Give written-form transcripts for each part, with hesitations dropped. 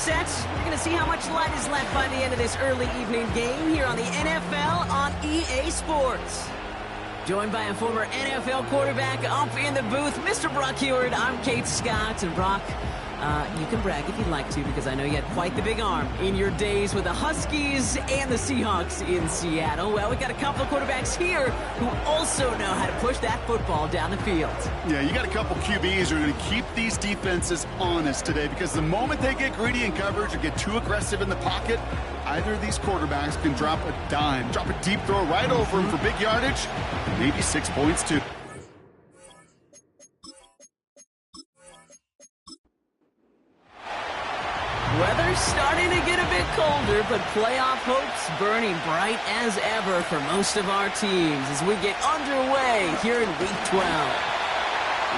set. We're going to see how much light is left by the end of this early evening game here on the NFL on EA Sports. Joined by a former NFL quarterback up in the booth, Mr. Brock Heward. I'm Kate Scott, and Brock, you can brag if you'd like to, because I know you had quite the big arm in your days with the Huskies and the Seahawks in Seattle. Well, we got a couple of quarterbacks here who also know how to push that football down the field. Yeah, you got a couple QBs who are going to keep these defenses honest today, because the moment they get greedy in coverage or get too aggressive in the pocket, either of these quarterbacks can drop a dime, drop a deep throw right over him for big yardage, maybe 6 points too. Weather's starting to get a bit colder, but playoff hopes burning bright as ever for most of our teams as we get underway here in Week 12.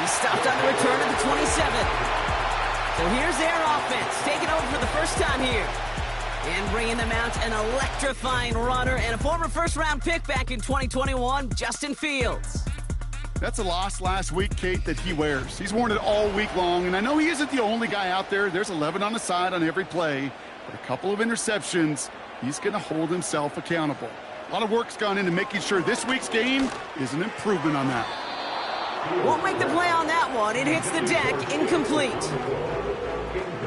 He stopped on the return of the 27th. So here's their offense, taking over for the first time here. And bringing them out an electrifying runner and a former first-round pick back in 2021, Justin Fields. That's a loss last week, Kate, that he wears. He's worn it all week long, and I know he isn't the only guy out there. There's 11 on the side on every play, but a couple of interceptions, he's going to hold himself accountable. A lot of work's gone into making sure this week's game is an improvement on that. Won't make the play on that one. It hits the deck, incomplete.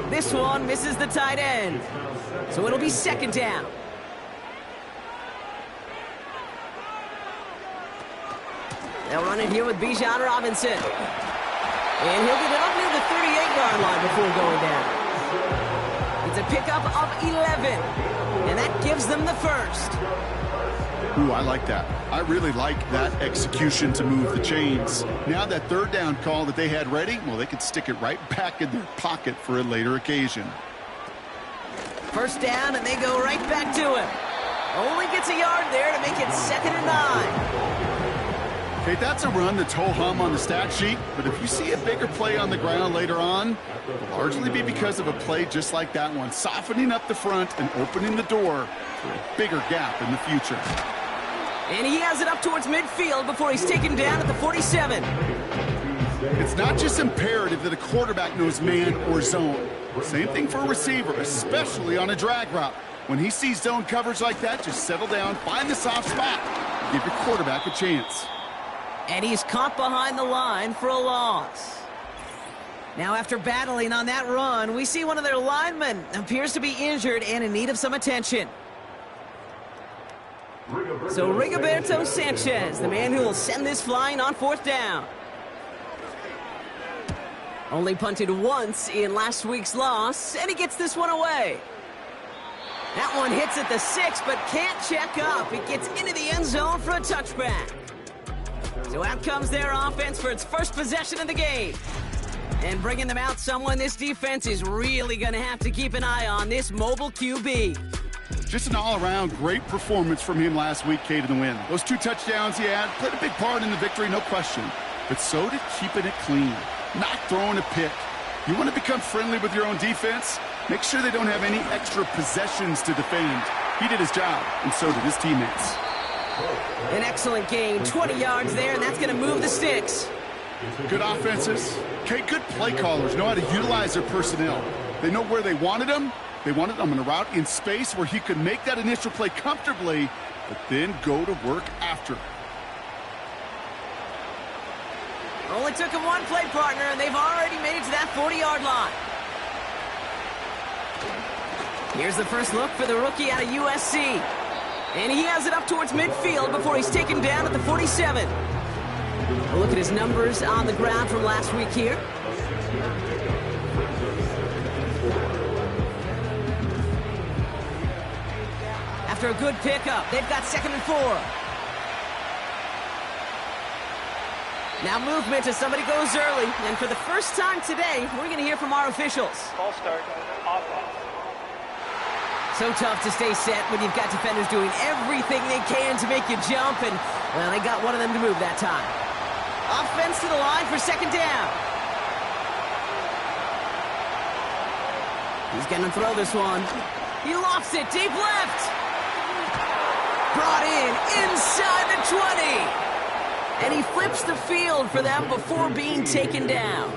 This one misses the tight end, so it'll be second down. They'll run it here with Bijan Robinson. And he'll get it up near the 38-yard line before going down. It's a pickup of 11. And that gives them the first. Ooh, I like that. I really like that execution to move the chains. Now that third down call that they had ready, well, they could stick it right back in their pocket for a later occasion. First down, and they go right back to him. Only gets a yard there to make it 2nd and 9. Okay, that's a run that's ho-hum on the stat sheet, but if you see a bigger play on the ground later on, it'll largely be because of a play just like that one, softening up the front and opening the door for a bigger gap in the future. And he has it up towards midfield before he's taken down at the 47. It's not just imperative that a quarterback knows man or zone. Same thing for a receiver, especially on a drag route. When he sees zone coverage like that, just settle down, find the soft spot, and give your quarterback a chance. And he's caught behind the line for a loss. Now, after battling on that run, we see one of their linemen appears to be injured and in need of some attention. So Rigoberto Sanchez, the man who will send this flying on 4th down. Only punted once in last week's loss, and he gets this one away. That one hits at the 6, but can't check up. It gets into the end zone for a touchback. So out comes their offense for its first possession of the game. And bringing them out, someone this defense is really going to have to keep an eye on, this mobile QB. Just an all-around great performance from him last week, Kate, in the win. Those 2 touchdowns he had played a big part in the victory, no question. But so did keeping it clean, not throwing a pick. You want to become friendly with your own defense? Make sure they don't have any extra possessions to defend. He did his job, and so did his teammates. An excellent game, 20 yards there, and that's going to move the sticks. Good offenses. Okay, good play callers know how to utilize their personnel. They know where they wanted them. They wanted them on a route in space where he could make that initial play comfortably, but then go to work after. Only took him one play, partner, and they've already made it to that 40-yard line. Here's the first look for the rookie out of USC. And he has it up towards midfield before he's taken down at the 47. We'll look at his numbers on the ground from last week here. After a good pickup, they've got 2nd and 4. Now movement as somebody goes early. And for the first time today, we're going to hear from our officials. Ball start, offense. So tough to stay set when you've got defenders doing everything they can to make you jump, and, well, they got one of them to move that time. Offense to the line for 2nd down. He's going to throw this one. He lofts it deep left. Brought in inside the 20. And he flips the field for them before being taken down.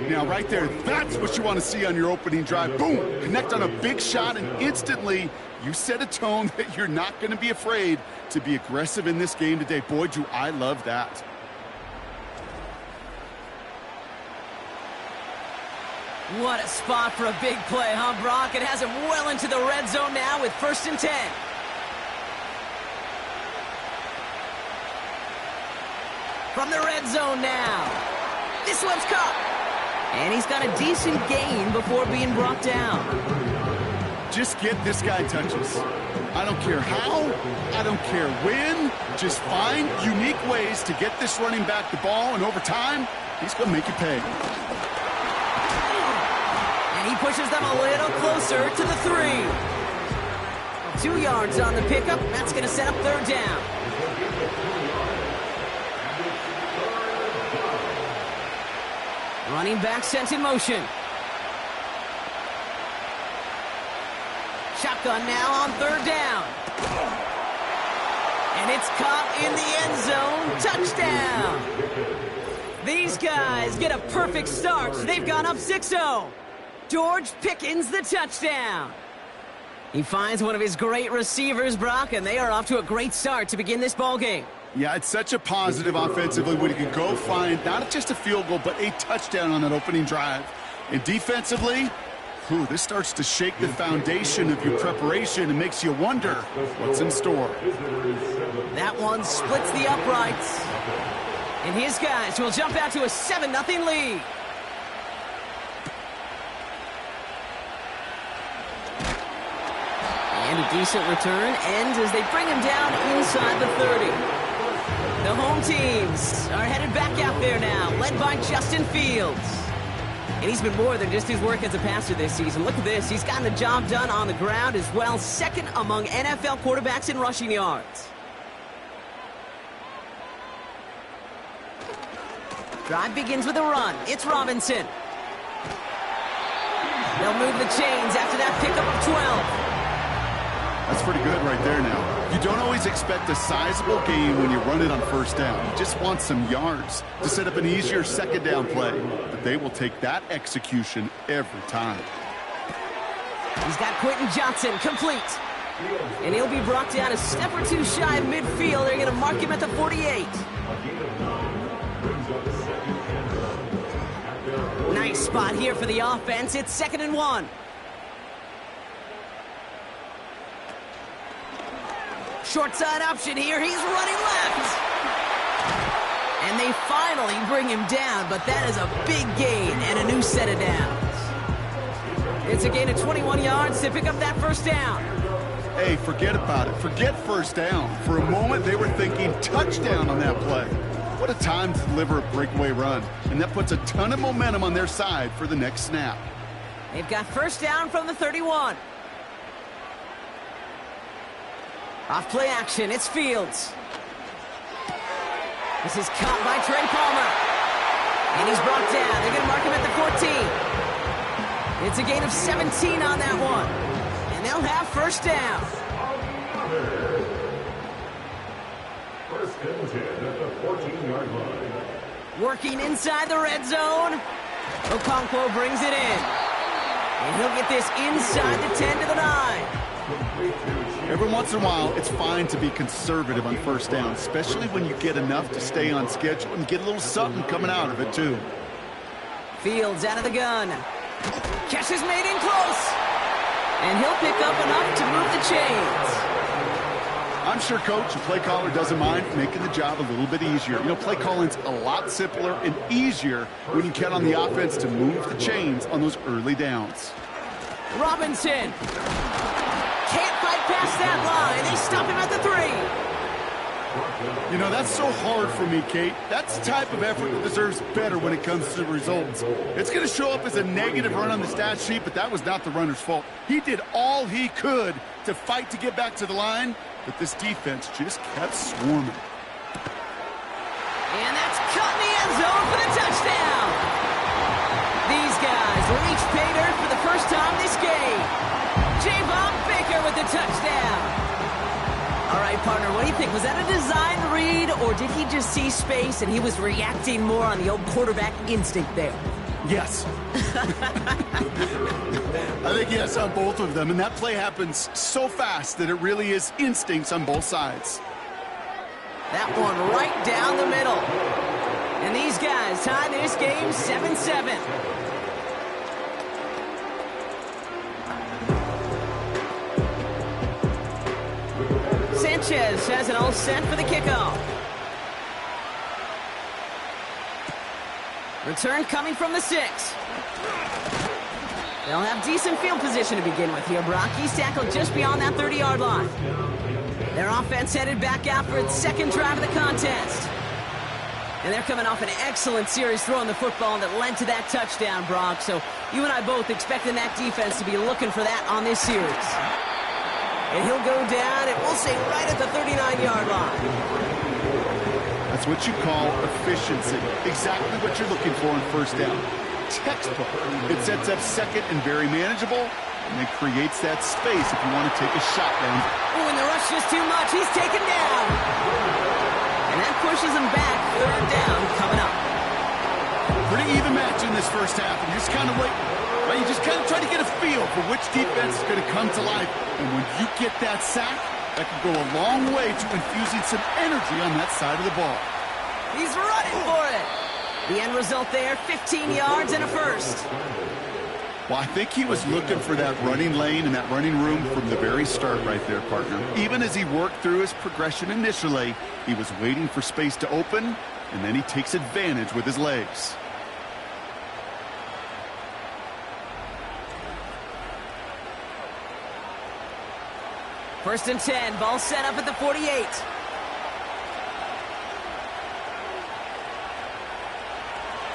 Now, right there, that's what you want to see on your opening drive. Boom! Connect on a big shot, and instantly you set a tone that you're not going to be afraid to be aggressive in this game today. Boy, do I love that. What a spot for a big play, huh, Brock? It has him well into the red zone now with 1st and 10. From the red zone now. This one's caught. And he's got a decent gain before being brought down. Just get this guy touches. I don't care how, I don't care when. Just find unique ways to get this running back the ball, and over time, he's going to make you pay. And he pushes them a little closer to the 3. 2 yards on the pickup. That's going to set up 3rd down. Running back sent in motion. Shotgun now on 3rd down. And it's caught in the end zone. Touchdown. These guys get a perfect start. They've gone up 6-0. George Pickens the touchdown. He finds one of his great receivers, Brock, and they are off to a great start to begin this ballgame. Yeah, it's such a positive offensively when you can go find not just a field goal, but a touchdown on that opening drive. And defensively, this starts to shake the foundation of your preparation and makes you wonder what's in store. That one splits the uprights. And his guys will jump out to a 7-0 lead. And a decent return ends as they bring him down inside the 30. The home teams are headed back out there now, led by Justin Fields. And he's been more than just his work as a passer this season. Look at this. He's gotten the job done on the ground as well. 2nd among NFL quarterbacks in rushing yards. Drive begins with a run. It's Robinson. They'll move the chains after that pickup of 12. That's pretty good right there now. You don't always expect a sizable gain when you run it on 1st down. You just want some yards to set up an easier 2nd down play. But they will take that execution every time. He's got Quentin Johnson complete. And he'll be brought down a step or 2 shy of midfield. They're going to mark him at the 48. Nice spot here for the offense. It's 2nd and 1. Short side option here. He's running left. And they finally bring him down, but that is a big gain and a new set of downs. It's a gain of 21 yards to pick up that 1st down. Hey, forget about it. Forget 1st down. For a moment, they were thinking touchdown on that play. What a time to deliver a breakaway run. And that puts a ton of momentum on their side for the next snap. They've got 1st down from the 31. Off play action, it's Fields. This is caught by Trey Palmer. And he's brought down. They're going to mark him at the 14. It's a gain of 17 on that one. And they'll have 1st down. 1st and 10 at the 14-yard line. Working inside the red zone. Okonkwo brings it in. And he'll get this inside the 10 to the 9. Every once in a while, it's fine to be conservative on 1st down, especially when you get enough to stay on schedule and get a little something coming out of it, too. Fields out of the gun. Catch is made in close. And he'll pick up enough to move the chains. I'm sure Coach, the play caller, doesn't mind making the job a little bit easier. You know, play calling's a lot simpler and easier when you count on the offense to move the chains on those early downs. Robinson. Can't fight past that line. They stop him at the 3. You know, that's so hard for me, Kate. That's the type of effort that deserves better when it comes to the results. It's going to show up as a negative run on the stat sheet, but that was not the runner's fault. He did all he could to fight to get back to the line, but this defense just kept swarming. And that's caught in the end zone for the touchdown. These guys reach pay dirt for the first time this game. Javon Baker with the touchdown. All right, partner, what do you think? Was that a design read, or did he just see space and he was reacting more on the old quarterback instinct there? Yes. I think yes on both of them, and that play happens so fast that it really is instincts on both sides. That one right down the middle. And these guys tie this game 7-7. Sanchez has it all set for the kickoff. Return coming from the 6. They'll have decent field position to begin with here, Brock. He's tackled just beyond that 30-yard line. Their offense headed back out for its second drive of the contest. And they're coming off an excellent series throwing the football that led to that touchdown, Brock. So you and I both expecting that defense to be looking for that on this series. And he'll go down, and we'll say right at the 39-yard line. That's what you call efficiency. Exactly what you're looking for on first down. Textbook. It sets up second and very manageable, and it creates that space if you want to take a shot down. Oh, and the rush is too much. He's taken down. And that pushes him back. Third down coming up. Pretty even match in this first half, and you just kind of wait. Right? You just kind of try to get a feel for which defense is going to come to life. And when you get that sack, that can go a long way to infusing some energy on that side of the ball. He's running for it. The end result there, 15 yards and a first. Well, I think he was looking for that running lane and that running room from the very start right there, partner. Even as he worked through his progression initially, he was waiting for space to open, and then he takes advantage with his legs. First and 10, ball set up at the 48.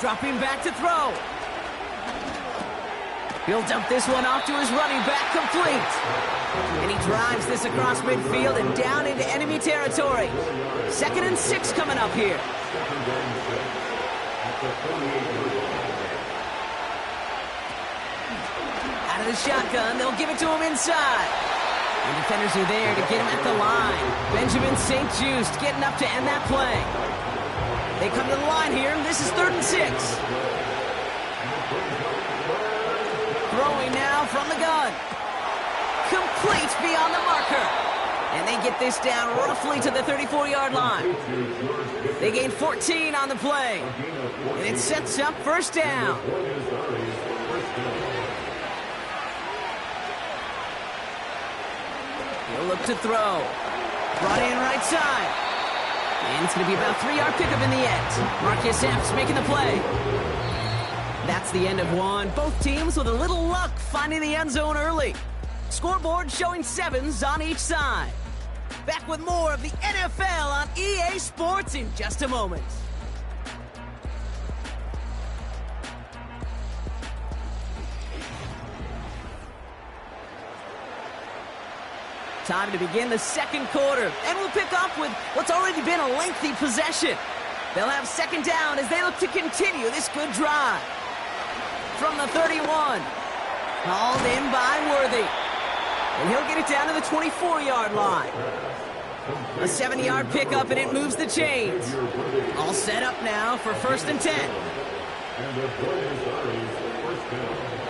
Dropping back to throw. He'll dump this one off to his running back, complete. And he drives this across midfield and down into enemy territory. Second and 6 coming up here. Out of the shotgun, they'll give it to him inside. And defenders are there to get him at the line. Benjamin St. Just getting up to end that play. They come to the line here, and this is 3rd and 6. Throwing now from the gun. Complete beyond the marker. And they get this down roughly to the 34-yard line. They gain 14 on the play. And it sets up first down. He'll look to throw. Brought in right side. And it's going to be about a 3-yard pickup in the end. Marcus Epps making the play. That's the end of one. Both teams with a little luck finding the end zone early. Scoreboard showing 7s on each side. Back with more of the NFL on EA Sports in just a moment. Time to begin the second quarter, and we'll pick up with what's already been a lengthy possession. They'll have second down as they look to continue this good drive. From the 31, called in by Worthy. And he'll get it down to the 24-yard line. A 70-yard pickup, and it moves the chains. All set up now for 1st and 10.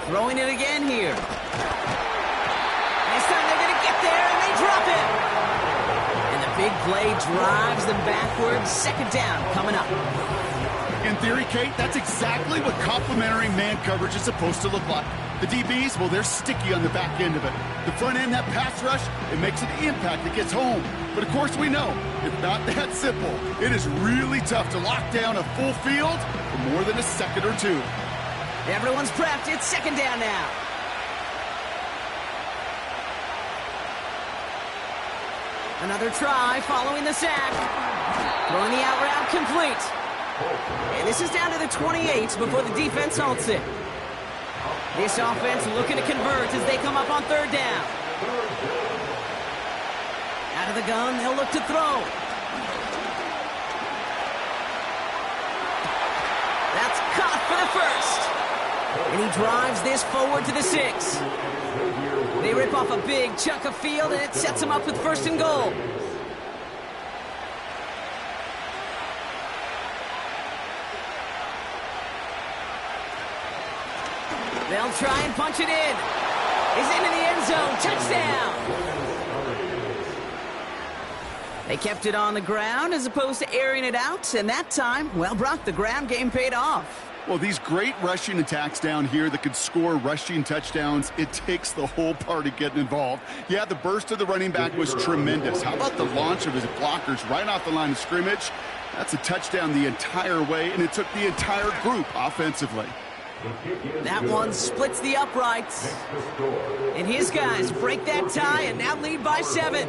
Throwing it again here. This time they're going to get there, and they drop it. And the big play drives them backwards. Second down coming up. In theory, Kate, that's exactly what complementary man coverage is supposed to look like. The DBs, well, they're sticky on the back end of it. The front end, that pass rush, it makes an impact that gets home. But of course we know, it's not that simple. It is really tough to lock down a full field for more than a second or two. Everyone's prepped. It's second down now. Another try following the sack. Throwing the out route complete. And this is down to the 28 before the defense halts it. This offense looking to convert as they come up on third down. Out of the gun, they'll look to throw. That's caught for the first. And he drives this forward to the 6. They rip off a big chunk of field, and it sets them up with 1st and goal. They'll try and punch it in. He's into the end zone. Touchdown. They kept it on the ground as opposed to airing it out. And that time, well, Brock, the ground game paid off. Well, these great rushing attacks down here that could score rushing touchdowns, it takes the whole party getting involved. Yeah, the burst of the running back was tremendous. How about the launch of his blockers right off the line of scrimmage? That's a touchdown the entire way, and it took the entire group offensively. That one splits the uprights. And his guys break that tie and now lead by 7.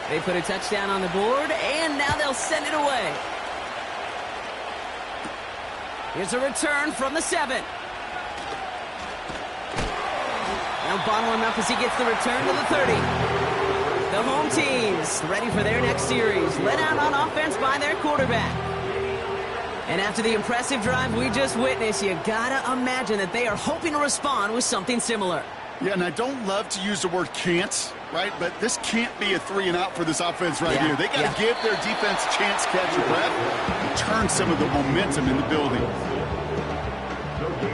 They put a touchdown on the board, and now they'll send it away. Here's a return from the 7. They'll bottle him up as he gets the return to the 30. The home teams ready for their next series, led out on offense by their quarterback. And after the impressive drive we just witnessed, you gotta imagine that they are hoping to respond with something similar. Yeah, and I don't love to use the word can't, right? But this can't be a 3-and-out for this offense right here. They got to give their defense a chance to catch a breath and turn some of the momentum in the building.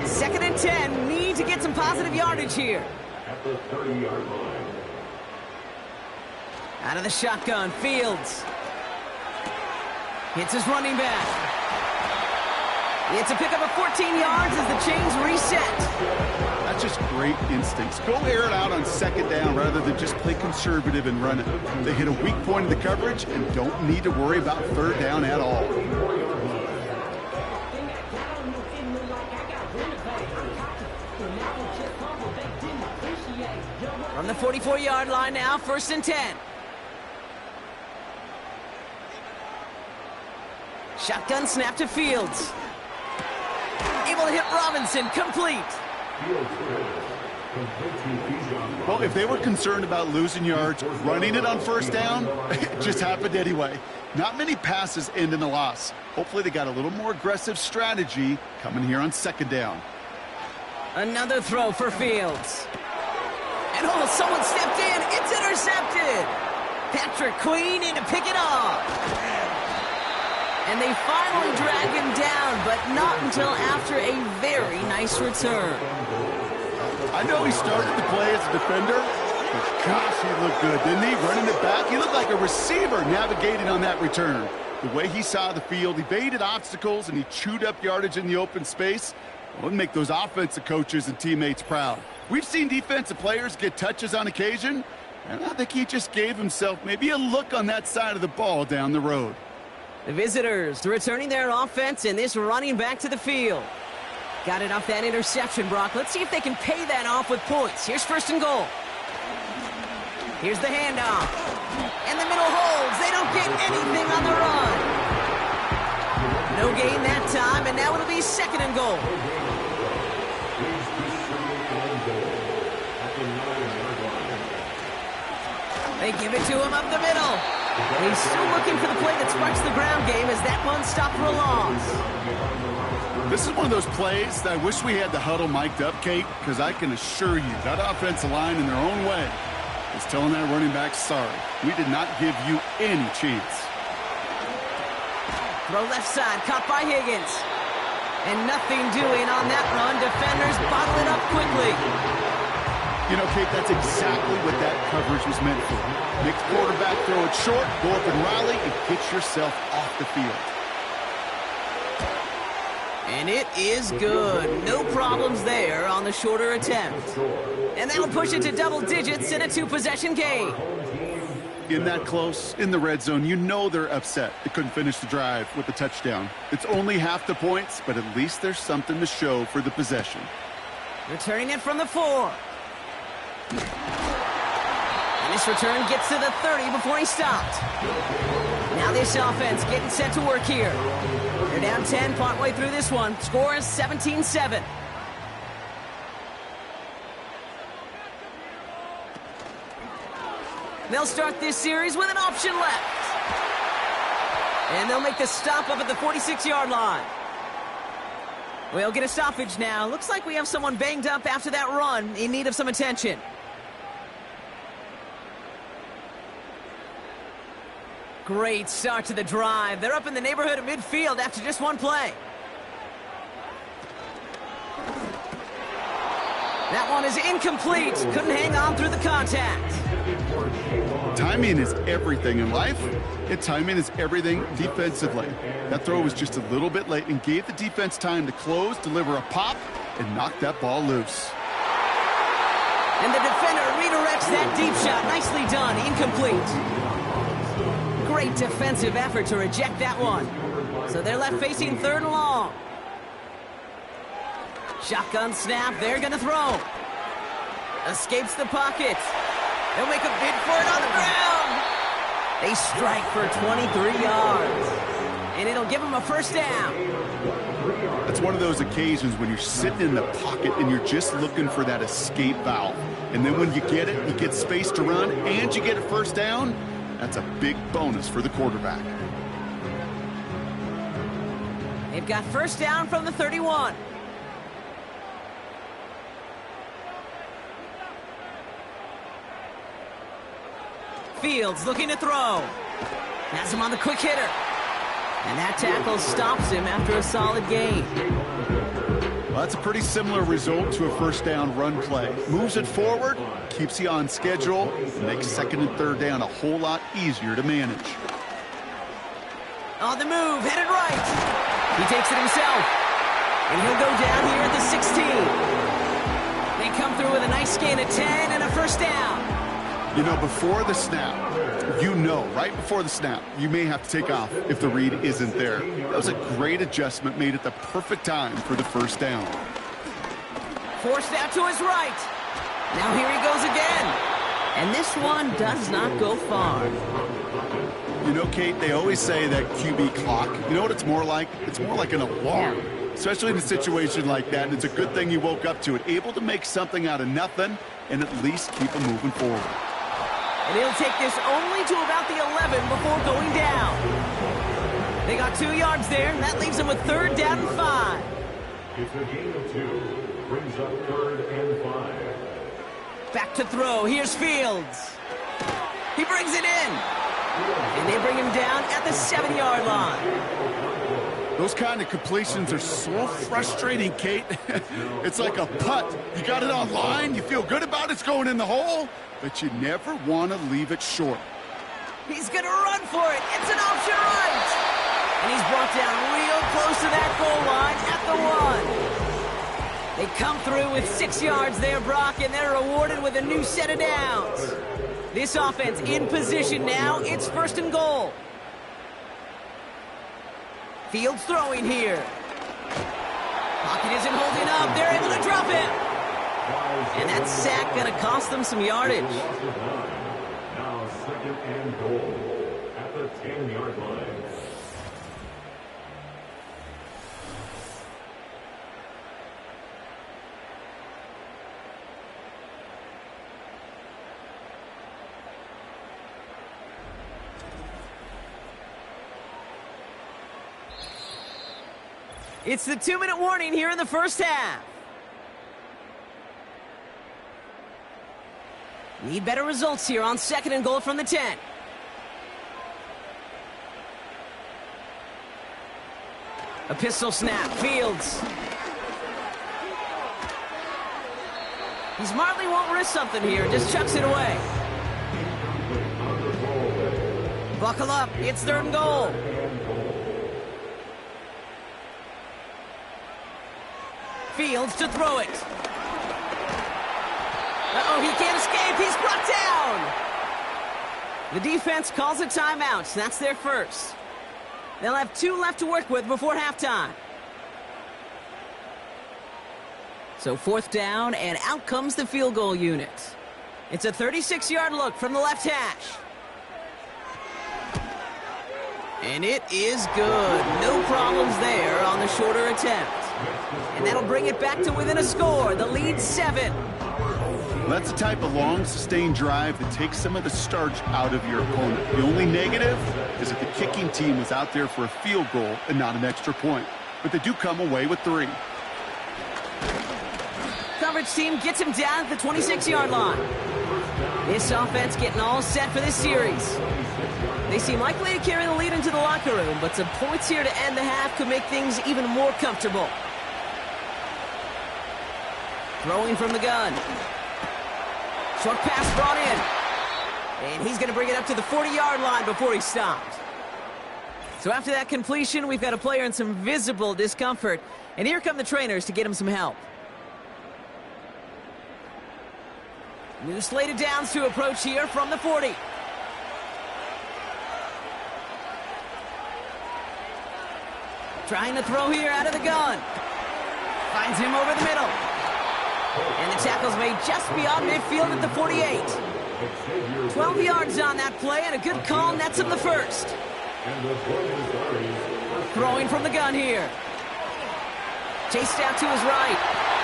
2nd and 10, need to get some positive yardage here. At the 30-yard line. Out of the shotgun, Fields. Hits his running back. It's a pickup of 14 yards as the chains reset. That's just great instincts. Go air it out on 2nd down rather than just play conservative and run it. They hit a weak point in the coverage and don't need to worry about 3rd down at all. From the 44-yard line now, 1st and 10. Shotgun snap to Fields. Able to hit Robinson, complete. Well, if they were concerned about losing yards, running it on 1st down, it just happened anyway. Not many passes end in a loss. Hopefully they got a little more aggressive strategy coming here on 2nd down. Another throw for Fields. And oh, someone stepped in. It's intercepted. Patrick Queen in to pick it off. And they finally drag him down, but not until after a very nice return. I know he started to play as a defender, but gosh, he looked good, didn't he? Running it back, he looked like a receiver navigating on that return. The way he saw the field, he baited obstacles, and he chewed up yardage in the open space. Well, it'd make those offensive coaches and teammates proud. We've seen defensive players get touches on occasion, and I think he just gave himself maybe a look on that side of the ball down the road. The visitors returning their offense and this running back to the field. Got it off that interception, Brock. Let's see if they can pay that off with points. Here's 1st and goal. Here's the handoff. And the middle holds. They don't get anything on the run. No gain that time, and now it'll be 2nd and goal. They give it to him up the middle. He's still looking for the play that sparks the ground game as that one stopped for a loss. This is one of those plays that I wish we had the huddle mic'd up, Kate, because I can assure you that offensive line in their own way is telling that running back, sorry, we did not give you any chance. Throw left side, caught by Higgins. And nothing doing on that run. Defenders bottle it up quickly. You know, Kate, that's exactly what that coverage was meant for. Make the quarterback throw it short, go up and rally, and get yourself off the field. And it is good. No problems there on the shorter attempt. And that'll push it to double digits in a 2-possession game. In that close, in the red zone, you know they're upset. They couldn't finish the drive with the touchdown. It's only half the points, but at least there's something to show for the possession. Returning it from the 4. And this return gets to the 30 before he stopped. Now this offense getting set to work here. They're down 10 partway through this one. Score is 17-7. They'll start this series with an option left. And they'll make the stop up at the 46-yard line. We'll get a stoppage now. Looks like we have someone banged up after that run in need of some attention. Great start to the drive. They're up in the neighborhood of midfield after just one play. That one is incomplete. Couldn't hang on through the contact. Timing is everything in life, and timing is everything defensively. That throw was just a little bit late and gave the defense time to close, deliver a pop, and knock that ball loose. And the defender redirects that deep shot. Nicely done. Incomplete. Great defensive effort to reject that one. So they're left facing third and long. Shotgun snap. They're going to throw. Escapes the pocket. They'll make a bid for it on the ground. They strike for 23 yards. And it'll give them a first down. That's one of those occasions when you're sitting in the pocket and you're just looking for that escape valve. And then when you get it, you get space to run, and you get a first down. That's a big bonus for the quarterback. They've got first down from the 31. Fields looking to throw. Has him on the quick hitter. And that tackle stops him after a solid gain. Well, that's a pretty similar result to a first down run play. Moves it forward, keeps you on schedule, makes second and third down a whole lot easier to manage. On the move, headed right. He takes it himself. And he'll go down here at the 16. They come through with a nice gain of 10 and a first down. You know, before the snap, right before the snap, you may have to take off if the read isn't there. That was a great adjustment made at the perfect time for the first down. Forced out to his right. Now here he goes again. And this one does not go far. You know, Kate, they always say that QB clock, you know what it's more like? It's more like an alarm, especially in a situation like that. And it's a good thing you woke up to it, able to make something out of nothing and at least keep them moving forward. And he'll take this only to about the 11 before going down. They got 2 yards there, and that leaves them with third down and 5. It's a gain of 2. Brings up third and 5. Back to throw. Here's Fields. He brings it in. And they bring him down at the 7-yard line. Those kind of completions are so frustrating, Kate. It's like a putt. You got it on line, you feel good about it's going in the hole, but you never want to leave it short. He's going to run for it. It's an option right. And he's brought down real close to that goal line at the 1. They come through with 6 yards there, Brock, and they're rewarded with a new set of downs. This offense in position now. It's first and goal. Fields throwing here. Pocket isn't holding up. They're able to drop him. And that sack going to cost them some yardage. Now second and goal at the 10-yard line. It's the 2-minute warning here in the first half. Need better results here on second and goal from the 10. A pistol snap. Fields. He smartly won't risk something here. Just chucks it away. Buckle up. It's third and goal. Fields to throw it. Uh-oh, he can't escape. He's brought down. The defense calls a timeout. That's their first. They'll have 2 left to work with before halftime. So fourth down, and out comes the field goal unit. It's a 36-yard look from the left hash. And it is good. No problems there on the shorter attempt. And that'll bring it back to within a score. The lead 7. That's the type of long, sustained drive that takes some of the starch out of your opponent. The only negative is that the kicking team was out there for a field goal and not an extra point. But they do come away with 3. Coverage team gets him down at the 26-yard line. This offense getting all set for this series. They seem likely to carry the lead into the locker room, but some points here to end the half could make things even more comfortable. Throwing from the gun. Short pass brought in. And he's going to bring it up to the 40-yard line before he stops. So after that completion, we've got a player in some visible discomfort. And here come the trainers to get him some help. New slated downs to approach here from the 40. Trying to throw here out of the gun. Finds him over the middle. And the tackle's made just beyond midfield at the 48. 12 yards on that play, and a good call nets him the first. Throwing from the gun here. Chased out to his right.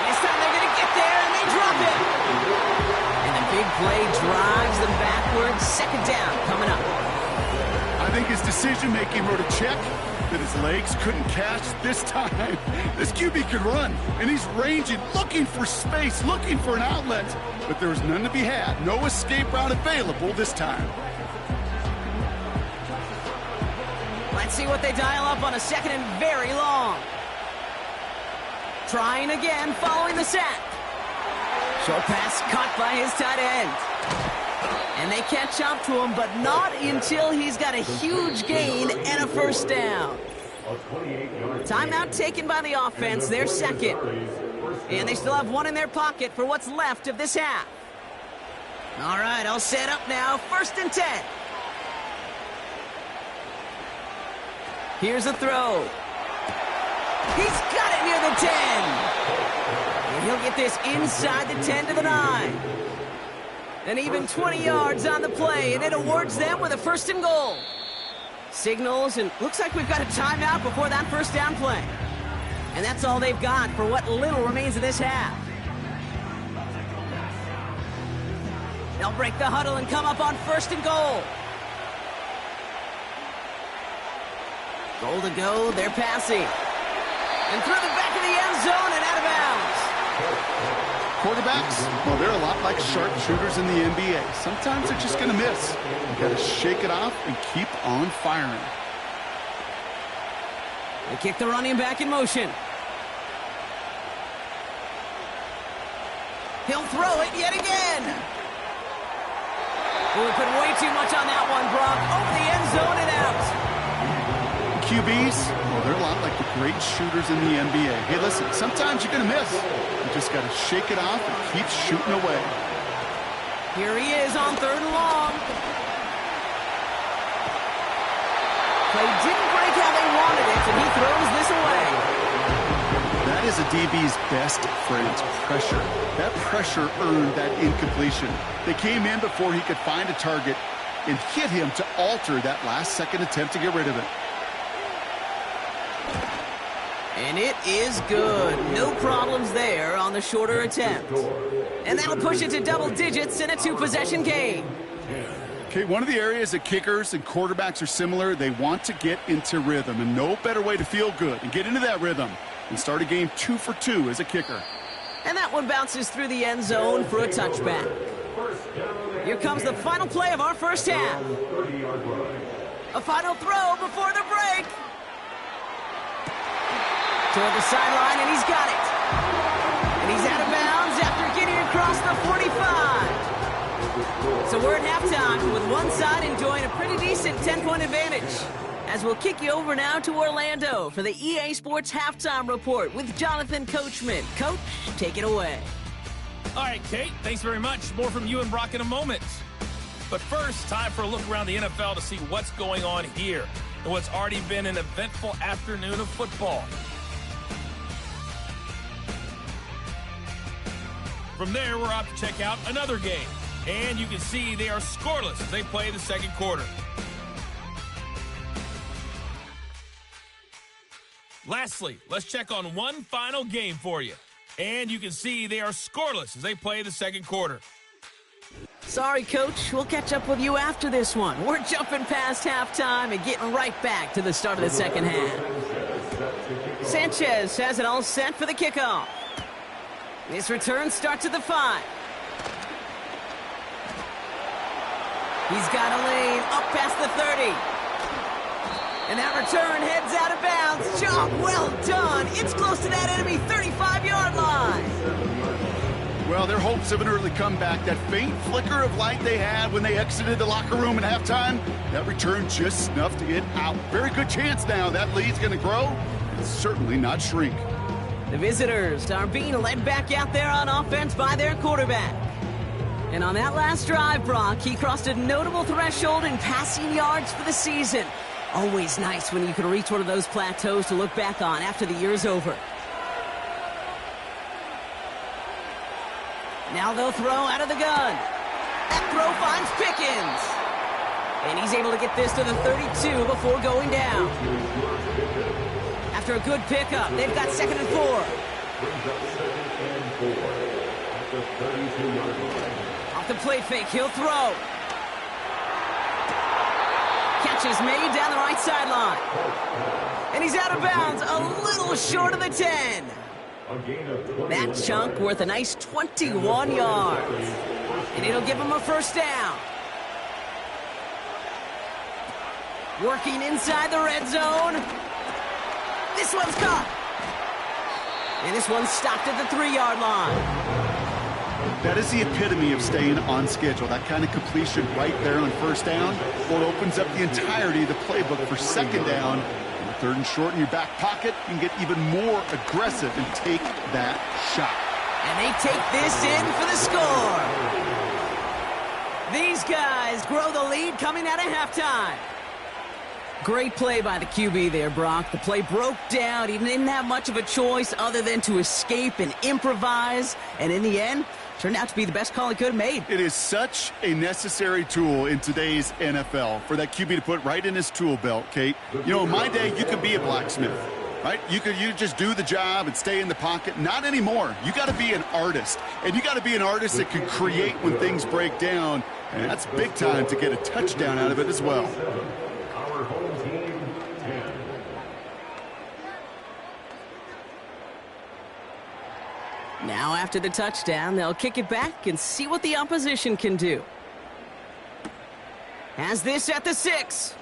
This time they're going to get there, and they drop it. And the big play drives them backwards. Second down coming up. I think his decision-making wrote a check that his legs couldn't catch this time. This QB could run, and he's ranging, looking for space, looking for an outlet. But there was none to be had. No escape route available this time. Let's see what they dial up on a second and very long. Trying again, following the sack. Short pass caught by his tight end. And they catch up to him, but not until he's got a huge gain and a first down. Timeout taken by the offense, their second. And they still have one in their pocket for what's left of this half. All right, all set up now, 1st and 10. Here's a throw. He's got it near the 10. And he'll get this inside the 10 to the 9. And even 20 yards on the play, and it awards them with a 1st and goal. Signals, and looks like we've got a timeout before that first down play. And that's all they've got for what little remains of this half. They'll break the huddle and come up on 1st and goal. Goal to go, they're passing. And through the back of the end zone and out of bounds. Quarterbacks, well, they're a lot like sharpshooters in the NBA. Sometimes they're just going to miss. You got to shake it off and keep on firing. They kick the running back in motion. He'll throw it yet again. We put way too much on that one, Brock. Over the end zone and out. QBs, well, they're a lot like the great shooters in the NBA. Hey, listen, sometimes you're going to miss. You just got to shake it off and keep shooting away. Here he is on 3rd and long. Play didn't break how they wanted it, and he throws this away. That is a DB's best friend, pressure. That pressure earned that incompletion. They came in before he could find a target and hit him to alter that last-second attempt to get rid of it. And it is good. No problems there on the shorter attempt. And that'll push it to double digits in a 2-possession game. Okay, one of the areas that kickers and quarterbacks are similar, they want to get into rhythm. And no better way to feel good and get into that rhythm and start a game 2 for 2 as a kicker. And that one bounces through the end zone for a touchback. Here comes the final play of our first half. A final throw before the break. Toward the sideline, and he's got it. And he's out of bounds after getting across the 45. So we're at halftime with one side enjoying a pretty decent 10-point advantage. As we'll kick you over now to Orlando for the EA Sports Halftime Report with Jonathan Coachman. Coach, take it away. All right, Kate, thanks very much. More from you and Brock in a moment. But first, time for a look around the NFL to see what's going on here and what's already been an eventful afternoon of football. From there, we're off to check out another game. And you can see they are scoreless as they play the second quarter. Lastly, let's check on one final game for you. And you can see they are scoreless as they play the second quarter. Sorry, Coach. We'll catch up with you after this one. We're jumping past halftime and getting right back to the start of the second half. Sanchez has it all set for the kickoff. This return starts at the 5. He's got a lane up past the 30. And that return heads out of bounds. Job well done. It's close to that enemy 35-yard line. Well, their hopes of an early comeback, that faint flicker of light they had when they exited the locker room at halftime, that return just snuffed it out. Very good chance now that lead's going to grow and certainly not shrink. The visitors are being led back out there on offense by their quarterback. And on that last drive, Brock, he crossed a notable threshold in passing yards for the season. Always nice when you can reach one of those plateaus to look back on after the year's over. Now they'll throw out of the gun. That throw finds Pickens. And he's able to get this to the 32 before going down. After a good pickup, they've got 2nd and 4. Off the play fake, he'll throw. Catch is made down the right sideline. And he's out of bounds, a little short of the 10. That chunk worth a nice 21 yards. And it'll give him a first down. Working inside the red zone. This one's caught. And this one's stopped at the 3-yard line. That is the epitome of staying on schedule. That kind of completion right there on first down. Well, it opens up the entirety of the playbook for second down. And 3rd and short in your back pocket, you can get even more aggressive and take that shot. And they take this in for the score. These guys grow the lead coming out of halftime. Great play by the QB there, Brock. The play broke down. He didn't have much of a choice other than to escape and improvise. And in the end, turned out to be the best call he could have made. It is such a necessary tool in today's NFL for that QB to put right in his tool belt, Kate. You know, in my day, you could be a blacksmith, right? You just do the job and stay in the pocket. Not anymore. You got to be an artist. And you got to be an artist that can create when things break down. And that's big time to get a touchdown out of it as well. Our home team, 10. Now after the touchdown, they'll kick it back and see what the opposition can do. Has this at the 6.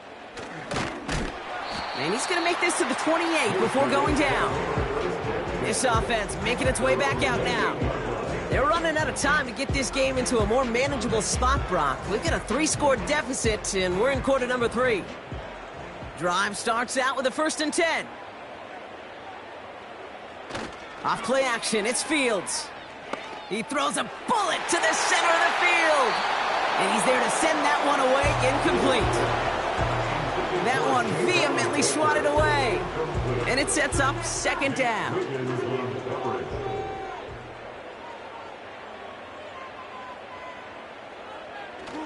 And he's going to make this to the 28 before going down. This offense making its way back out now. They're running out of time to get this game into a more manageable spot, Brock. We've got a 3-score deficit, and we're in quarter number 3. Drive starts out with a 1st and 10. Off play action, it's Fields. He throws a bullet to the center of the field. And he's there to send that one away incomplete. That one vehemently swatted away. And it sets up 2nd down.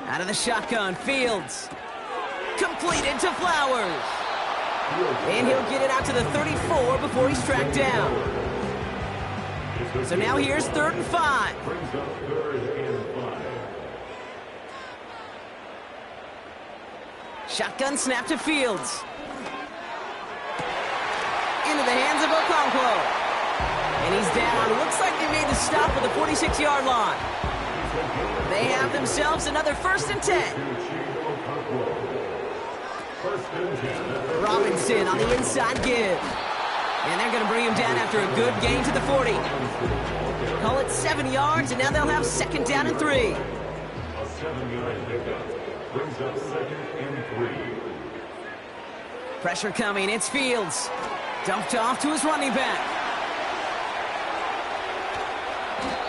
Out of the shotgun, Fields. Completed to Flowers. And he'll get it out to the 34 before he's tracked down. So now here's 3rd and 5. Shotgun snap to Fields. Into the hands of Okonkwo. And he's down. Looks like they made the stop at the 46-yard line. They have themselves another 1st and 10. Robinson on the inside give. And they're going to bring him down after a good gain to the 40. Call it 7 yards, and now they'll have 2nd down and 3. A 7-yard pickup brings up 2nd and 3. Pressure coming, it's Fields. Dumped off to his running back.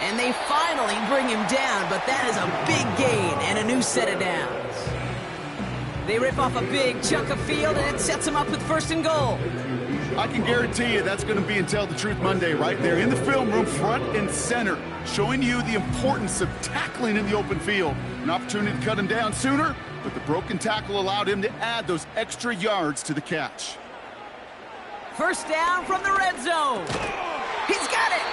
And they finally bring him down, but that is a big gain and a new set of downs. They rip off a big chunk of field, and it sets them up with 1st and goal. I can guarantee you that's going to be in Tell the Truth Monday right there in the film room, front and center, showing you the importance of tackling in the open field. An opportunity to cut him down sooner, but the broken tackle allowed him to add those extra yards to the catch. 1st down from the red zone. He's got it.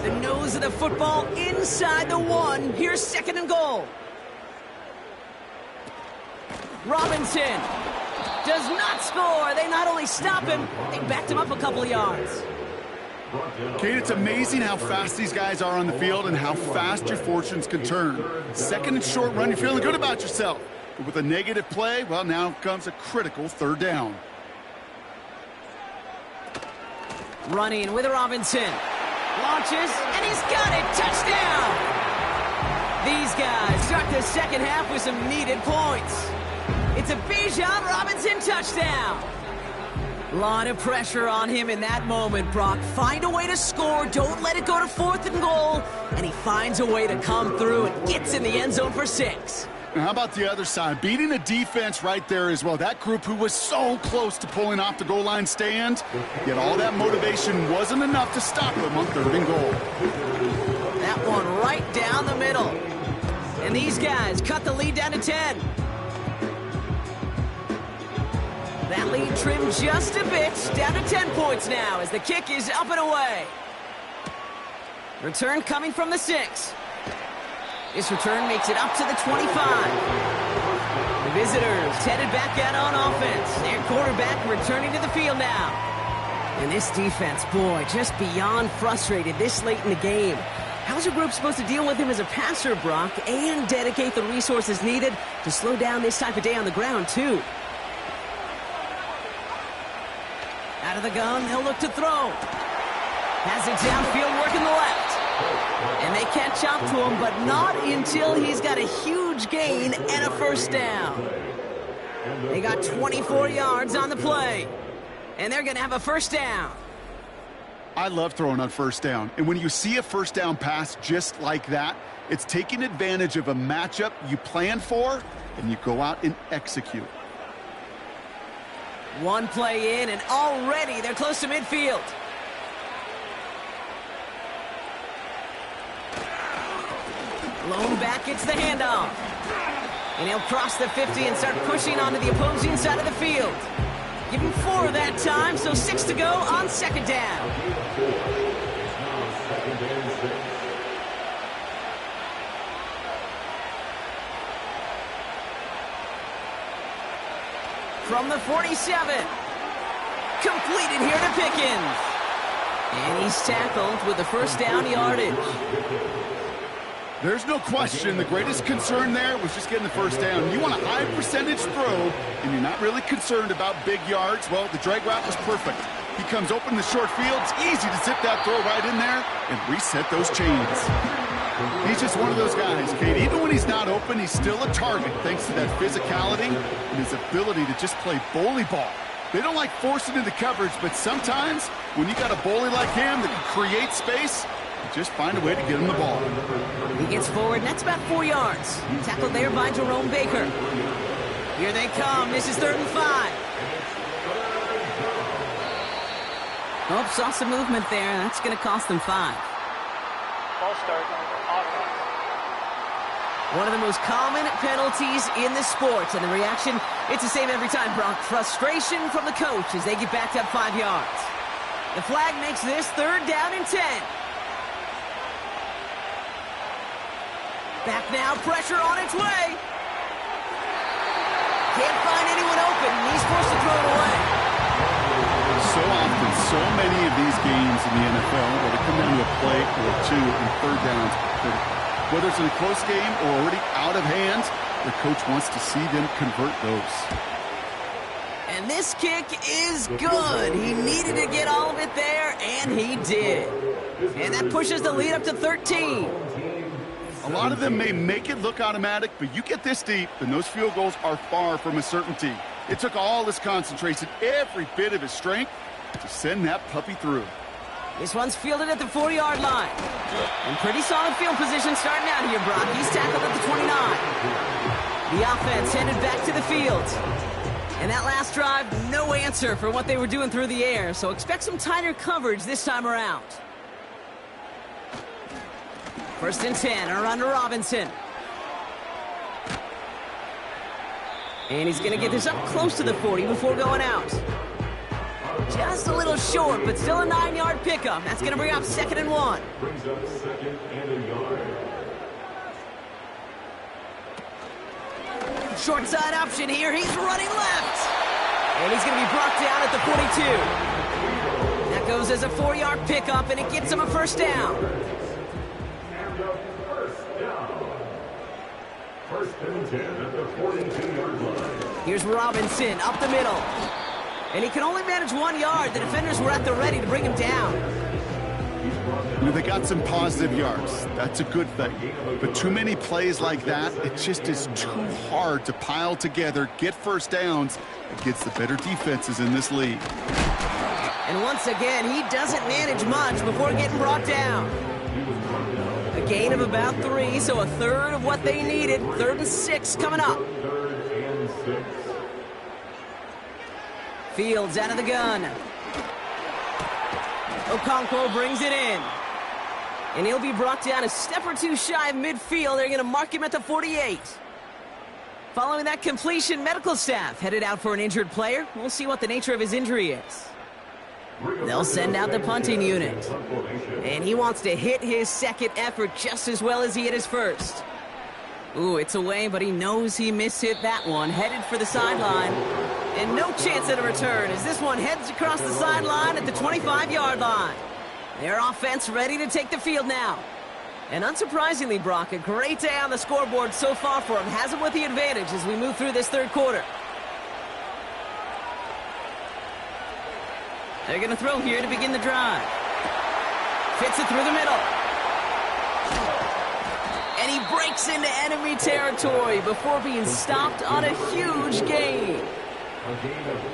The nose of the football inside the 1. Here's 2nd and goal. Robinson does not score. They not only stop him, they backed him up a couple of yards. Kate, it's amazing how fast these guys are on the field and how fast your fortunes can turn. Second and short run, you're feeling good about yourself. But with a negative play, well, now comes a critical third down. Running with Robinson. Launches, and he's got it. Touchdown! These guys start the second half with some needed points. It's a Bijan Robinson touchdown. A lot of pressure on him in that moment, Brock. Find a way to score. Don't let it go to 4th and goal. And he finds a way to come through and gets in the end zone for 6. Now, how about the other side? Beating a defense right there as well. That group who was so close to pulling off the goal line stand, yet all that motivation wasn't enough to stop them on 3rd and goal. That one right down the middle. And these guys cut the lead down to 10. That lead trimmed just a bit, down to 10 points now as the kick is up and away. Return coming from the 6. This return makes it up to the 25. The visitors headed back out on offense. Their quarterback returning to the field now. And this defense, boy, just beyond frustrated this late in the game. How's a group supposed to deal with him as a passer, Brock, and dedicate the resources needed to slow down this type of day on the ground, too? Out of the gun, they'll look to throw. Has it downfield, working the left. And they catch up to him, but not until he's got a huge gain and a first down. They got 24 yards on the play. And they're going to have a first down. I love throwing on first down. And when you see a first down pass just like that, it's taking advantage of a matchup you plan for, and you go out and execute. One play in, and already they're close to midfield. Lone back gets the handoff. And he'll cross the 50 and start pushing onto the opposing side of the field. Give him 4 that time, so 6 to go on 2nd down. From the 47. Completed here to Pickens. And he's tackled with the first down yardage. There's no question the greatest concern there was just getting the first down. You want a high percentage throw, and you're not really concerned about big yards. Well, the drag route was perfect. He comes open in the short field. It's easy to zip that throw right in there and reset those chains. He's just one of those guys, Kate. Even when he's not open, he's still a target thanks to that physicality and his ability to just play bully ball. They don't like forcing into coverage, but sometimes when you got a bully like him that can create space, just find a way to get him the ball. He gets forward, and that's about 4 yards. Tackled there by Jerome Baker. Here they come. This is 3rd and 5. Oh, saw some movement there. That's going to cost them 5. Ball start. Offense. One of the most common penalties in the sport, and the reaction, it's the same every time, Brock. Frustration from the coach as they get backed up 5 yards. The flag makes this 3rd down and 10. Back now, pressure on its way. Can't find anyone open, and he's forced to throw it away. So often, so many of these games in the NFL where they come down to a play or 2 and 3rd downs. Whether it's in a close game or already out of hand, the coach wants to see them convert those. And this kick is good. He needed to get all of it there, and he did. And that pushes the lead up to 13. A lot of them may make it look automatic, but you get this deep, and those field goals are far from a certainty. It took all his concentration, every bit of his strength, to send that puppy through. This one's fielded at the 4-yard line. And pretty solid field position starting out here, Brock. He's tackled at the 29. The offense headed back to the field. And that last drive, no answer for what they were doing through the air, so expect some tighter coverage this time around. 1st and 10, around to Robinson. And he's going to get this up close to the 40 before going out. Just a little short, but still a 9-yard pickup. That's going to bring up 2nd and 1. Brings up 2nd and a yard. Short side option here. He's running left. And he's going to be brought down at the 42. That That goes as a 4-yard pickup, and it gets him a first down. And a first down. First and 10 at the 42-yard line. Here's Robinson up the middle. And he can only manage 1 yard. The defenders were at the ready to bring him down. You know, they got some positive yards. That's a good thing. But too many plays like that, it just is too hard to pile together, get first downs against the better defenses in this league. And once again, he doesn't manage much before getting brought down. A gain of about 3, so a third of what they needed. 3rd and 6 coming up. 3rd and 6. Fields out of the gun. Okonkwo brings it in. And he'll be brought down a step or two shy of midfield. They're going to mark him at the 48. Following that completion, medical staff headed out for an injured player. We'll see what the nature of his injury is. They'll send out the punting unit. And he wants to hit his second effort just as well as he hit his first. Ooh, it's away, but he knows he mishit that one. Headed for the sideline. And no chance at a return as this one heads across the sideline at the 25-yard line. Their offense ready to take the field now. And unsurprisingly, Brock, a great day on the scoreboard so far for him. Has him with the advantage as we move through this third quarter. They're going to throw here to begin the drive. Fits it through the middle. And he breaks into enemy territory before being stopped on a huge gain.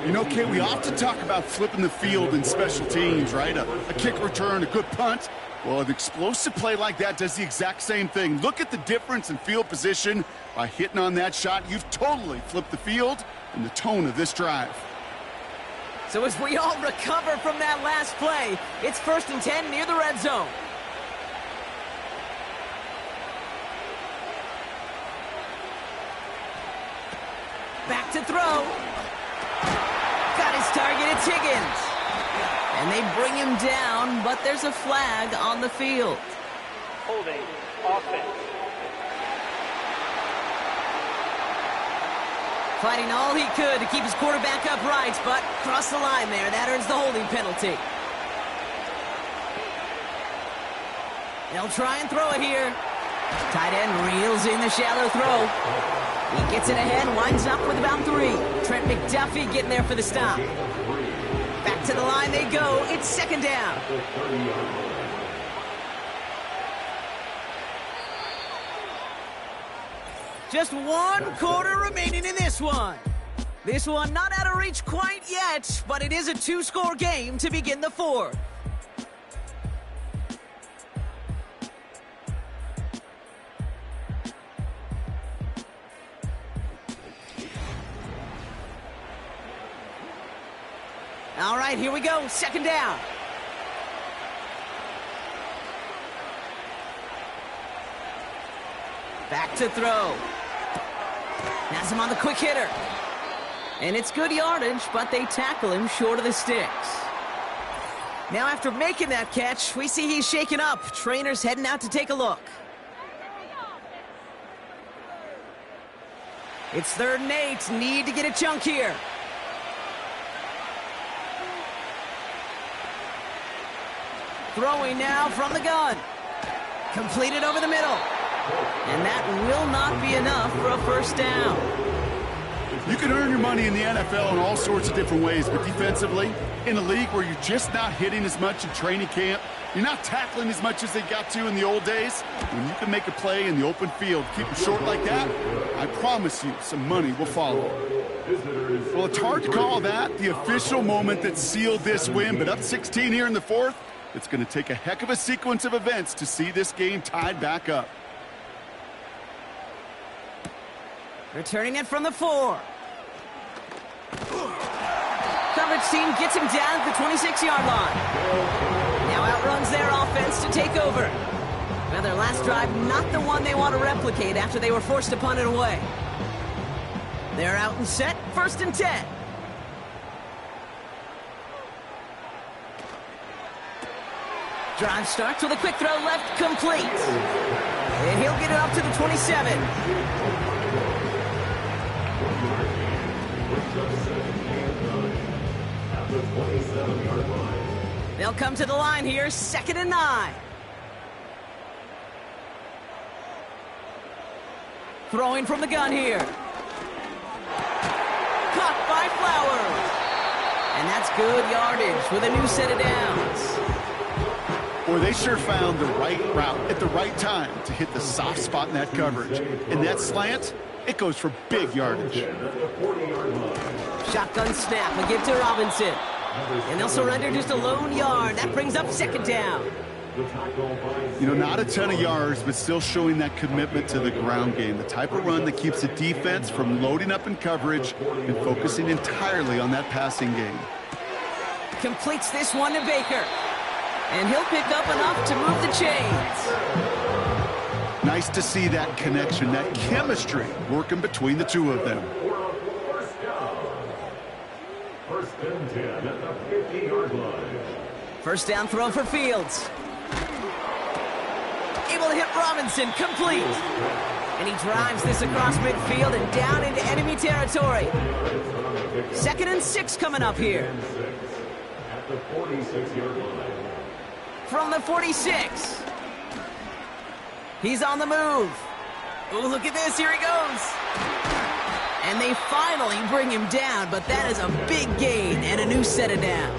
You know, Kate, we often talk about flipping the field in special teams, right? A kick return, a good punt. Well, an explosive play like that does the exact same thing. Look at the difference in field position. By hitting on that shot, you've totally flipped the field and the tone of this drive. So as we all recover from that last play, it's 1st and 10 near the red zone. Back to throw. Got his target, it's Higgins. And they bring him down, but there's a flag on the field. Holding offense. Fighting all he could to keep his quarterback upright, but crossed the line there. That earns the holding penalty. They'll try and throw it here. Tight end reels in the shallow throw. He gets it ahead, winds up with about 3. Trent McDuffie getting there for the stop. Back to the line they go. It's 2nd down. Just 1 quarter remaining in this one. This one not out of reach quite yet, but it is a 2-score game to begin the 4th. All right, here we go. 2nd down. Back to throw. Has him on the quick hitter. And it's good yardage, but they tackle him short of the sticks. Now after making that catch, we see he's shaken up. Trainers heading out to take a look. It's 3rd and 8. Need to get a chunk here. Throwing now from the gun. Completed over the middle. And that will not be enough for a first down. You can earn your money in the NFL in all sorts of different ways, but defensively, in a league where you're just not hitting as much in training camp, you're not tackling as much as they got to in the old days, when you can make a play in the open field, keep it short like that, I promise you some money will follow. Well, it's hard to call that the official moment that sealed this win, but up 16 here in the 4th, it's going to take a heck of a sequence of events to see this game tied back up. Returning it from the 4. Coverage team gets him down at the 26-yard line. Now outruns their offense to take over. Well, their last drive, not the one they want to replicate after they were forced to punt it away. They're out and set, 1st and 10. Drive starts with a quick throw left, complete. And he'll get it up to the 27. They'll come to the line here, 2nd and 9. Throwing from the gun here. Caught by Flowers. And that's good yardage with a new set of downs. Boy, they sure found the right route at the right time to hit the soft spot in that coverage. And that slant, it goes for big yardage. Shotgun snap, a give to Robinson. And they'll surrender just a lone yard. That brings up 2nd down. You know, not a ton of yards, but still showing that commitment to the ground game. The type of run that keeps the defense from loading up in coverage and focusing entirely on that passing game. Completes this one to Baker. And he'll pick up enough to move the chains. Nice to see that connection, that chemistry working between the two of them. First and 10 at the 50-yard line. First down throw for Fields. Able to hit Robinson, complete. And he drives this across midfield and down into enemy territory. 2nd and 6 coming up here. At the 46-yard line. From the 46. He's on the move. Oh, look at this. Here he goes. And they finally bring him down, but that is a big gain and a new set of downs.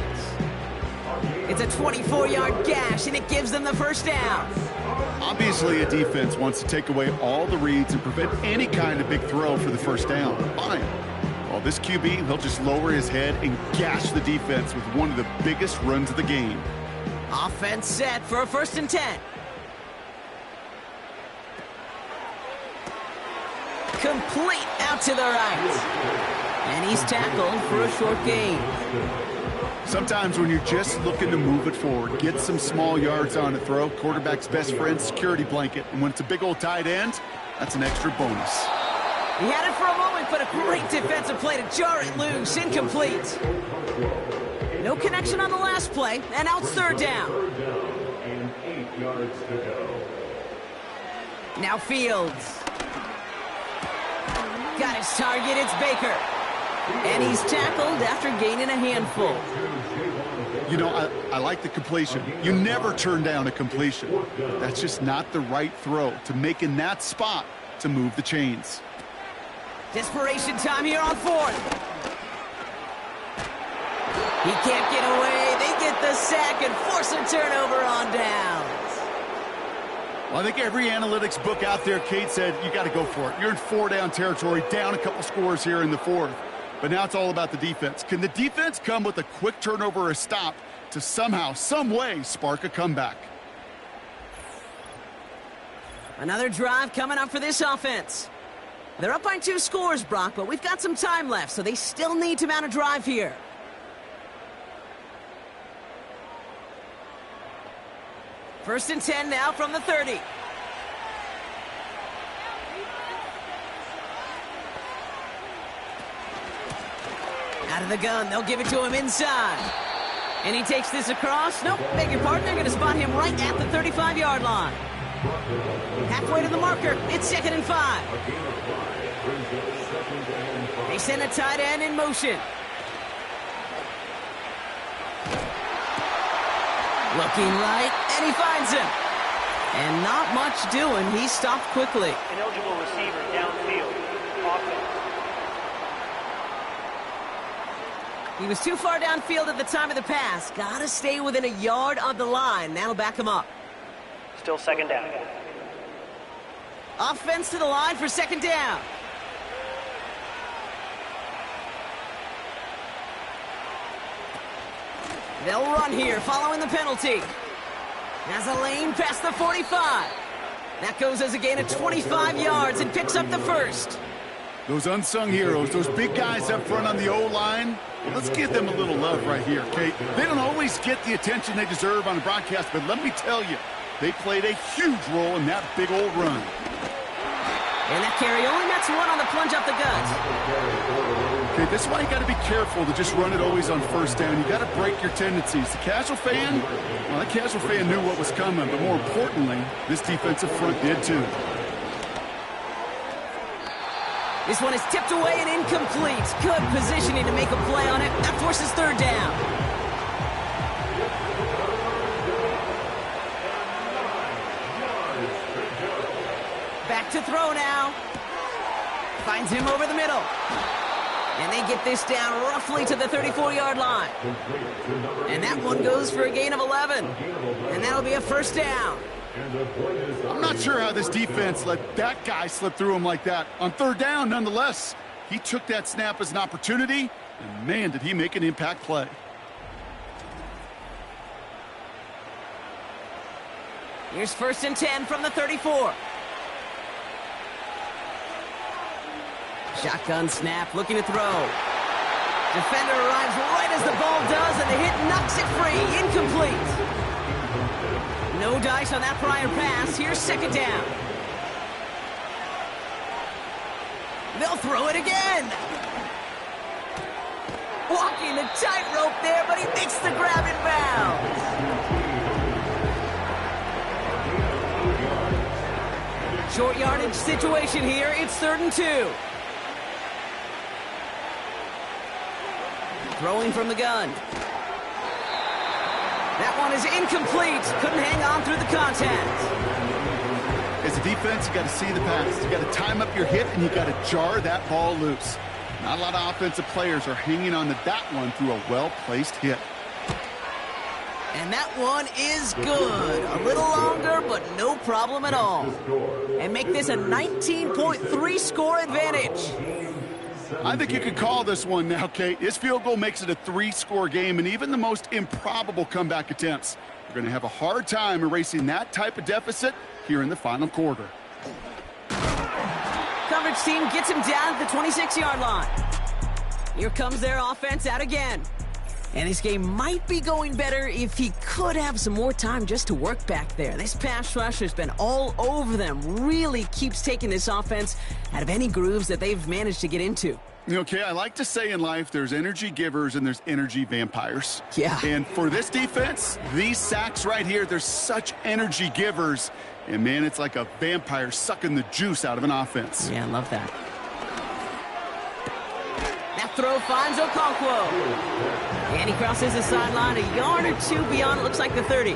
It's a 24-yard gash, and it gives them the first down. Obviously, a defense wants to take away all the reads and prevent any kind of big throw for the first down. Fine. Well, this QB, he'll just lower his head and gash the defense with one of the biggest runs of the game. Offense set for a 1st and 10. Complete out to the right. And he's tackled for a short gain. Sometimes when you're just looking to move it forward, get some small yards on a throw, quarterback's best friend, security blanket. And when it's a big old tight end, that's an extra bonus. He had it for a moment, but a great defensive play to jar it loose. Incomplete. No connection on the last play, and now it's 3rd down. And 8 yards to go. Now Fields. Got his target, it's Baker. And he's tackled after gaining a handful. You know, I like the completion. You never turn down a completion. That's just not the right throw to make in that spot to move the chains. Desperation time here on 4th. He can't get away. They get the sack and force a turnover on downs. Well, I think every analytics book out there, Kate, said you got to go for it. You're in 4-down territory, down a couple scores here in the 4th. But now it's all about the defense. Can the defense come with a quick turnover or a stop to somehow, some way, spark a comeback? Another drive coming up for this offense. They're up by 2 scores, Brock, but we've got some time left, so they still need to mount a drive here. First and 10 now from the 30. Out of the gun, they'll give it to him inside. And he takes this across. Nope, beg your pardon, they're going to spot him right at the 35-yard line. Halfway to the marker, it's 2nd and 5. They send a tight end in motion. Looking right, and he finds him. And not much doing. He stopped quickly. Ineligible receiver downfield. Offense. He was too far downfield at the time of the pass. Got to stay within a yard of the line. That'll back him up. Still 2nd down. Offense to the line for 2nd down. They'll run here following the penalty. Has a lane past the 45. That goes as a gain of 25 yards and picks up the first. Those unsung heroes, those big guys up front on the O-line, well, let's give them a little love right here, Kate. They don't always get the attention they deserve on the broadcast, but let me tell you, they played a huge role in that big old run. And that carry only nets one on the plunge up the gut. Okay, this is why you got to be careful to just run it always on 1st down. You got to break your tendencies. The casual fan, well, that casual fan knew what was coming, but more importantly, this defensive front did too. This one is tipped away and incomplete. Good positioning to make a play on it. That forces 3rd down. to throw now. Finds him over the middle. And they get this down roughly to the 34-yard line. And that one goes for a gain of 11. And that'll be a first down. I'm not sure how this defense let that guy slip through him like that. On third down, nonetheless, he took that snap as an opportunity, and man, did he make an impact play. Here's 1st and 10 from the 34. Shotgun snap, looking to throw. Defender arrives right as the ball does, and the hit knocks it free. Incomplete. No dice on that prior pass. Here's 2nd down. They'll throw it again. Walking the tightrope there, but he makes the grab in bounds. Short yardage situation here. It's 3rd and 2. Throwing from the gun. That one is incomplete. Couldn't hang on through the contact. As a defense, you got to see the pass. You got to time up your hit, and you got to jar that ball loose. Not a lot of offensive players are hanging on to that one through a well-placed hit. And that one is good. A little longer, but no problem at all. And make this a 19.3 score advantage. I think you could call this one now, Kate. His field goal makes it a 3-score game, and even the most improbable comeback attempts are going to have a hard time erasing that type of deficit here in the final quarter. Coverage team gets him down at the 26-yard line. Here comes their offense out again. And this game might be going better if he could have some more time just to work back there. This pass rush has been all over them. Really keeps taking this offense out of any grooves that they've managed to get into. Okay, I like to say in life there's energy givers and there's energy vampires. Yeah. And for this defense, these sacks right here, they're such energy givers. And, man, it's like a vampire sucking the juice out of an offense. Yeah, I love that. That throw finds Okonkwo. And he crosses the sideline a yard or two beyond, it looks like the 30.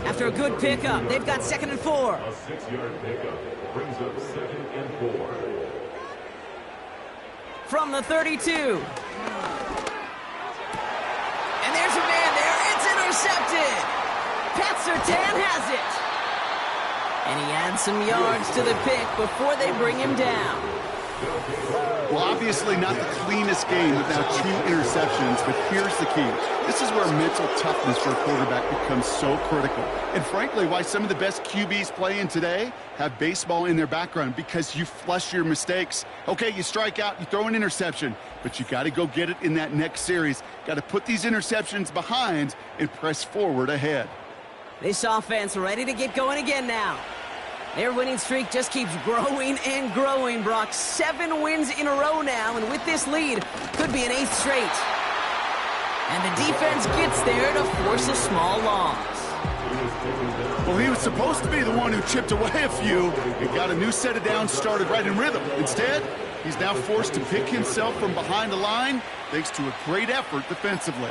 After a good pickup, they've got 2nd and 4. A 6-yard pickup brings up 2nd and 4. From the 32. And there's a man there. It's intercepted. Pat Surtain has it. And he adds some yards to the pick before they bring him down. Well, obviously not the cleanest game without 2 interceptions, but here's the key. This is where mental toughness for a quarterback becomes so critical. And frankly, why some of the best QBs playing today have baseball in their background, because you flush your mistakes. Okay, you strike out, you throw an interception, but you got to go get it in that next series. Got to put these interceptions behind and press forward ahead. This offense ready to get going again now. Their winning streak just keeps growing and growing, Brock. 7 wins in a row now, and with this lead, could be an 8th straight. And the defense gets there to force a small loss. Well, he was supposed to be the one who chipped away a few and got a new set of downs started right in rhythm. Instead, he's now forced to pick himself from behind the line thanks to a great effort defensively.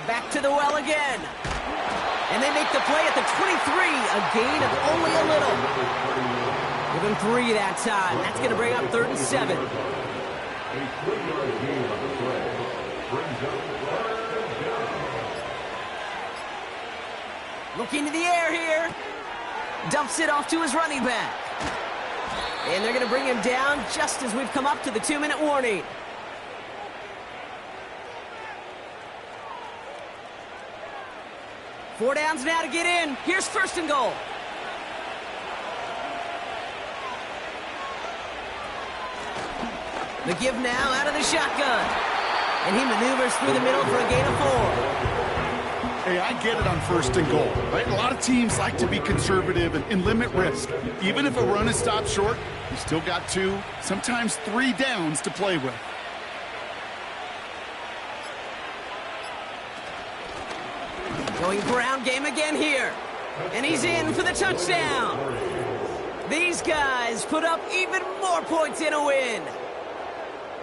Back to the well again. And they make the play at the 23, a gain of only a little. Give him 3 that time. That's going to bring up 3rd and 7. A 3-yard gain on the play brings up 3rd down. Looking to the air here. Dumps it off to his running back. And they're going to bring him down just as we've come up to the 2-minute warning. Four downs now to get in. Here's 1st and goal. The give now out of the shotgun. And he maneuvers through the middle for a gain of 4. Hey, I get it on 1st and goal, right? A lot of teams like to be conservative and limit risk. Even if a run is stopped short, you still got 2, sometimes 3 downs to play with. Going ground game again here. And he's in for the touchdown. These guys put up even more points in a win.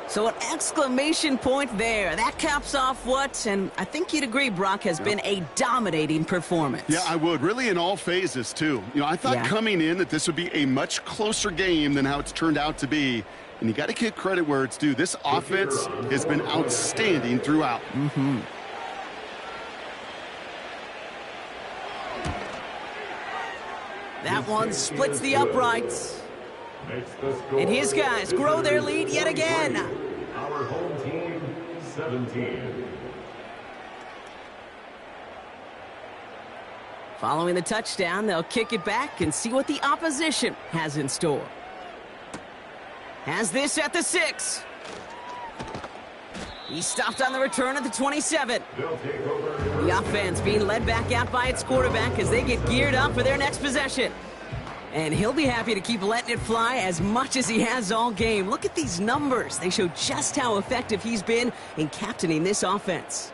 So an exclamation point there. That caps off what, and I think you'd agree, Brock, has been a dominating performance. Yeah, I would. Really in all phases, too. I thought coming in that this would be a much closer game than how it's turned out to be. And you got to give credit where it's due. This offense has been outstanding throughout. That one splits the uprights. And his guys grow their lead yet again. Our home team, 17. Following the touchdown, they'll kick it back and see what the opposition has in store. Has this at the 6. He stopped on the return at the 27. The offense being led back out by its quarterback as they get geared up for their next possession. And he'll be happy to keep letting it fly as much as he has all game. Look at these numbers. They show just how effective he's been in captaining this offense.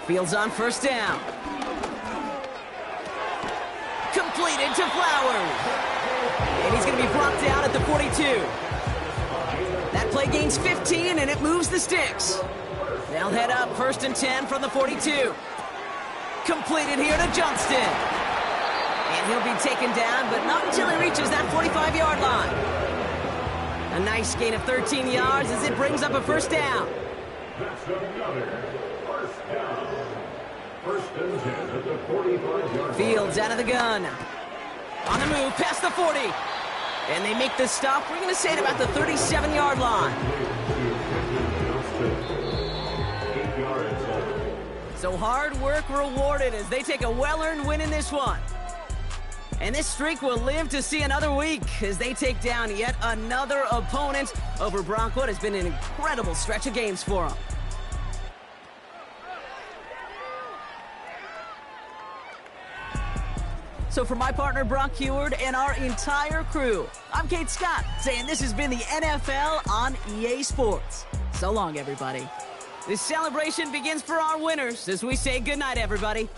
Fields on first down. Completed to Flowers. And he's going to be brought down at the 42. That play gains 15, and it moves the sticks. They'll head up 1st and 10 from the 42. Completed here to Johnston. And he'll be taken down, but not until he reaches that 45-yard line. A nice gain of 13 yards as it brings up a first down. That's another first down. 1st and 10 at the 45-yard. Fields out of the gun. On the move, past the 40. And they make the stop, we're going to say, at about the 37-yard line. So hard work rewarded as they take a well-earned win in this one. And this streak will live to see another week as they take down yet another opponent over Brock. What has been an incredible stretch of games for them. So for my partner, Brock Heward, and our entire crew, I'm Kate Scott, saying this has been the NFL on EA Sports. So long, everybody. This celebration begins for our winners as we say goodnight, everybody.